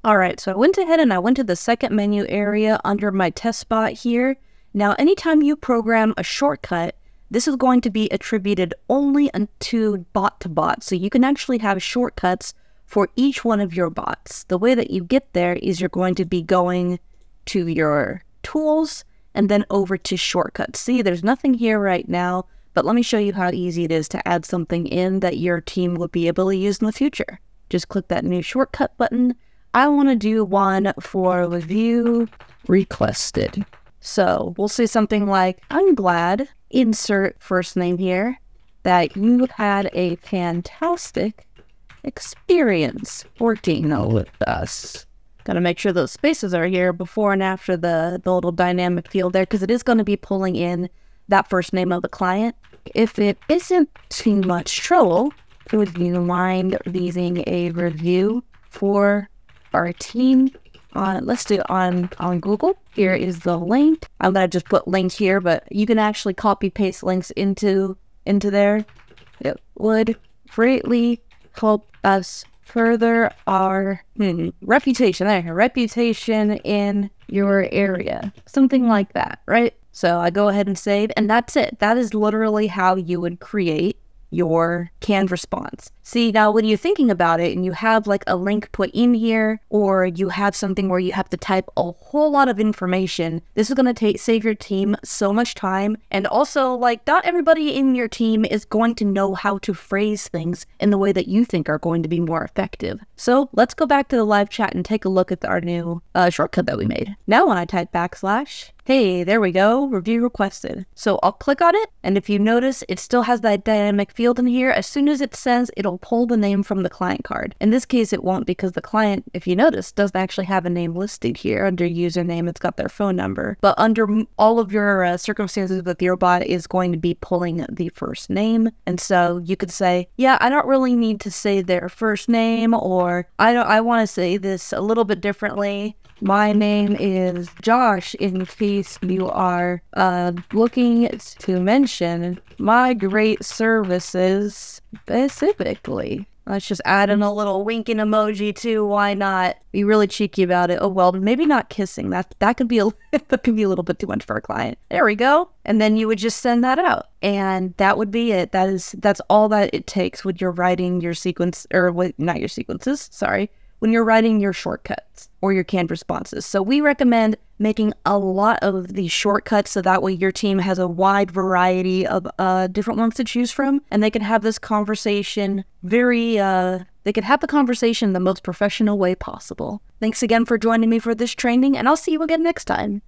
All right, so I went ahead and I went to the second menu area under my test spot here. Now, anytime you program a shortcut, this is going to be attributed only to bot. So you can actually have shortcuts for each one of your bots. The way that you get there is you're going to be going to your tools and then over to shortcuts. See, there's nothing here right now, but let me show you how easy it is to add something in that your team will be able to use in the future. Just click that new shortcut button. I want to do one for review requested. So we'll say something like, I'm glad, insert first name here, that you had a fantastic experience working with us. Gotta make sure those spaces are here before and after the little dynamic field there, because it is going to be pulling in that first name of the client. If it isn't too much trouble, would you mind leaving a review for our team? Let's do it on Google. Here is the link. I'm gonna just put link here, but you can actually copy paste links into there. It would greatly help us further our reputation in your area. Something like that, right? So I go ahead and save, and that's it. That is literally how you would create your canned response. See, now when you're thinking about it and you have like a link put in here, or you have something where you have to type a whole lot of information, this is going to save your team so much time. And also, like, not everybody in your team is going to know how to phrase things in the way that you think are going to be more effective. So let's go back to the live chat and take a look at our new shortcut that we made. Now when I type \, hey, there we go, review requested. So I'll click on it, and if you notice, it still has that dynamic field in here. As soon as it sends, it'll pull the name from the client card. In this case, it won't, because the client, if you notice, doesn't actually have a name listed here. Under username, it's got their phone number. But under all of your circumstances with your bot is going to be pulling the first name. And so you could say, yeah, I don't really need to say their first name, or I want to say this a little bit differently. My name is Josh, in case you are looking to mention my great services specifically. Let's just add in a little winking emoji too. Why not? Be really cheeky about it. Oh well, maybe not kissing. That could be that could be a little bit too much for our client. There we go. And then you would just send that out, and that would be it. That's all that it takes when you're writing your sequence, or not your sequences. Sorry. When you're writing your shortcuts or your canned responses. So we recommend making a lot of these shortcuts so that way your team has a wide variety of different ones to choose from, and they can have this conversation they can have the conversation the most professional way possible. Thanks again for joining me for this training, and I'll see you again next time.